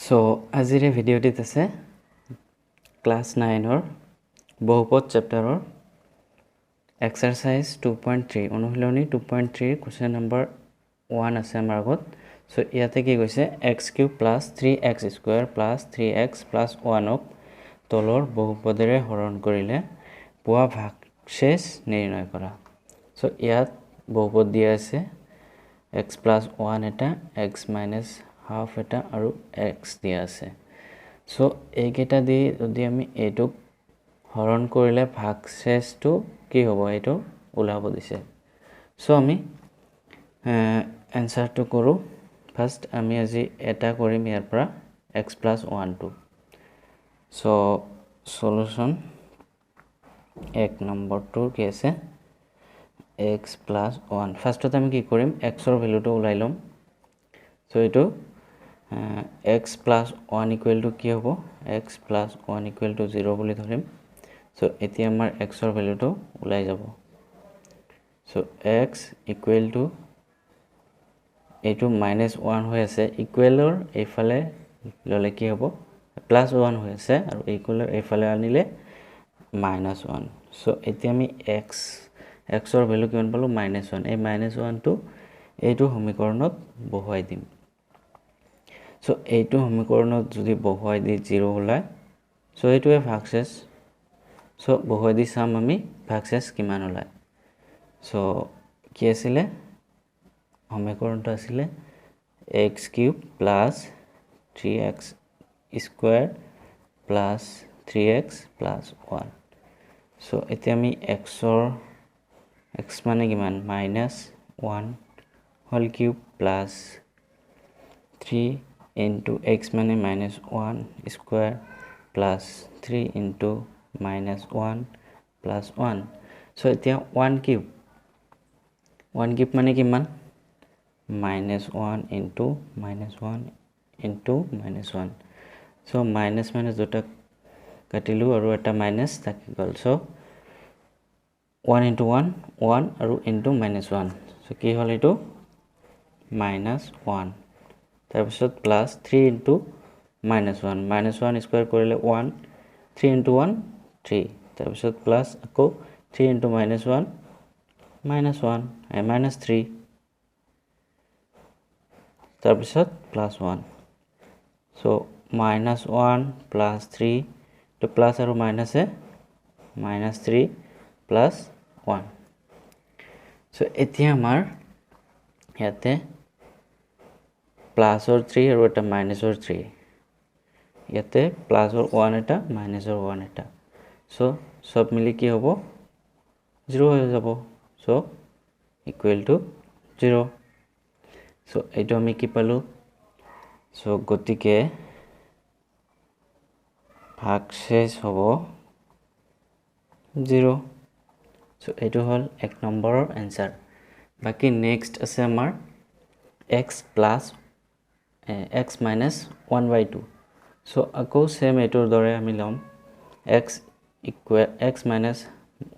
So, আজিৰ ভিডিঅ'টিত আছে class 9ৰ বহুপদ চেপ্টাৰৰ exercise 2.3 অনুশীলনী 2.3 কোৱেশ্চন নম্বৰ 1 আছে আমাৰ আগত সো ইয়াতে কি কৈছে x³ + 3x² + 3x + 1 ক তলৰ বহুপদেৰে হৰণ কৰিলে পোৱা ভাগশেষ নিৰ্ণয় কৰা সো ইয়াত বহুপদ দিয়া আছে x + 1 এটা x - half এটা আৰু x দিয়া আছে সো এইকেইটা দি যদি আমি এটোক হৰণ কৰিলে ভাগশেষটো কি হ'ব এটো ওলাব দিছে সো আমি এনসাৰটো কৰো ফাৰ্স্ট আমি আজি এটা কৰিম ইয়াৰ পৰা x + 1 টো সো সলিউশন এক নম্বৰটো কি আছে x + 1 ফাৰ্স্টতে আমি কি কৰিম x ৰ ভ্যালুটো ওলাই লম সো এটো x + 1 = কি হ'ব x + 1 = 0 বুলি ধৰিম সো এতিয়া আমাৰ x ৰ ভ্যালুটো ওলাই যাব সো x = এটো -1 হৈ আছে ইকুৱেলৰ এইফালে ললে কি হ'ব +1 হৈ আছে আৰু ইকুৱেলৰ এইফালে আনিলে -1 সো এতিয়া আমি x ৰ ভ্যালু কিমান পালো -1 এই -1 টো এইটো সমীকৰণত বহুৱাই দিম সো এইটো সমীকৰণত যদি বহুৱাই দি 0 ওলায় সো এইটোৱে ভাগশেষ সো বহুৱাই দি চাম আমি ভাগশেষ কিমান ওলায় সো কি আছিল সমীকৰণটো আছিল x³ + 3x² + 3x + 1 সো এতিয়া আমি x মানে কিমান -1 whole cube plus 3 into x মানে -1 square plus 3 into -1 plus 1 so এতিয়া 1 cube মানে কিমান -1 into -1 into -1 so minus দুটা কাটিলো আৰু এটা মাইনাস থাকি গল so 1 into 1 1 আৰু into -1 so কি হল এটো -1 তাৰ পিছত প্লাস 3 into -1 -1 স্কয়াৰ কৰিলে 1 3 into 1 3 তাৰ পিছত প্লাস আকৌ 3 into -1 -1 -3 তাৰ পিছত +1 so -1 + 3 to plus আৰু minus এ -3 plus 1 so এতিয়া আমাৰ ইয়াতে plus or 3 আৰু এটা minus or 3 ইয়াতে plus or 1 এটা minus or 1 এটা so সব মিলি কি হ'ব 0 হৈ যাব so equal to 0 so এইটো আমি কি পালো so গতিকে ভাগশেষ হ'ব 0 so এইটো হল এক নম্বৰৰ आंसर বাকি নেক্সট আছে আমাৰ x - 1/2 so আকৌ সেম এটোৰ দৰে আমি লম x -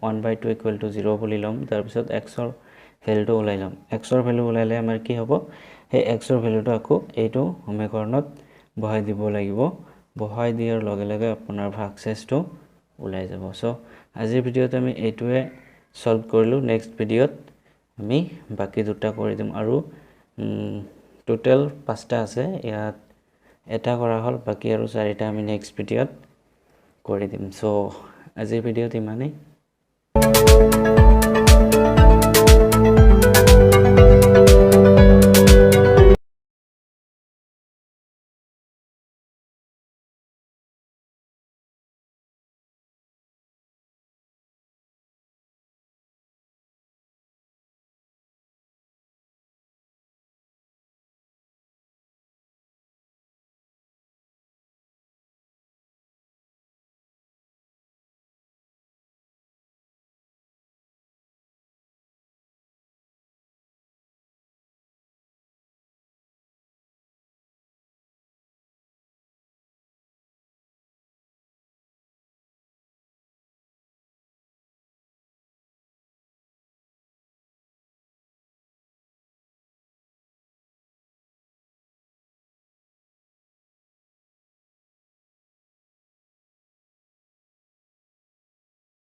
1/2 = 0 বুলি লম তাৰ পিছত x ৰ ভ্যালুটো ওলাই লম x ৰ ভ্যালু ওলাইলে আমাৰ কি হ'ব এই x ৰ ভ্যালুটো আকৌ এইটো সমীকৰণত বহাই দিব লাগিব বহাই দিয়াৰ লগে লগে আপোনাৰ ভাগশেষটো ওলাই যাব সো আজিৰ ভিডিওত আমি এইটোৱে সলভ কৰিলো নেক্সট ভিডিওত আমি বাকি দুটা কৰি দিম আৰু টোটাল 5টা আছে ইয়াত এটা কৰা হল বাকি আৰু 4টা আমি নেক্সট ভিডিওত কৰি দিম সো আজিৰ ভিডিওত ইমানেই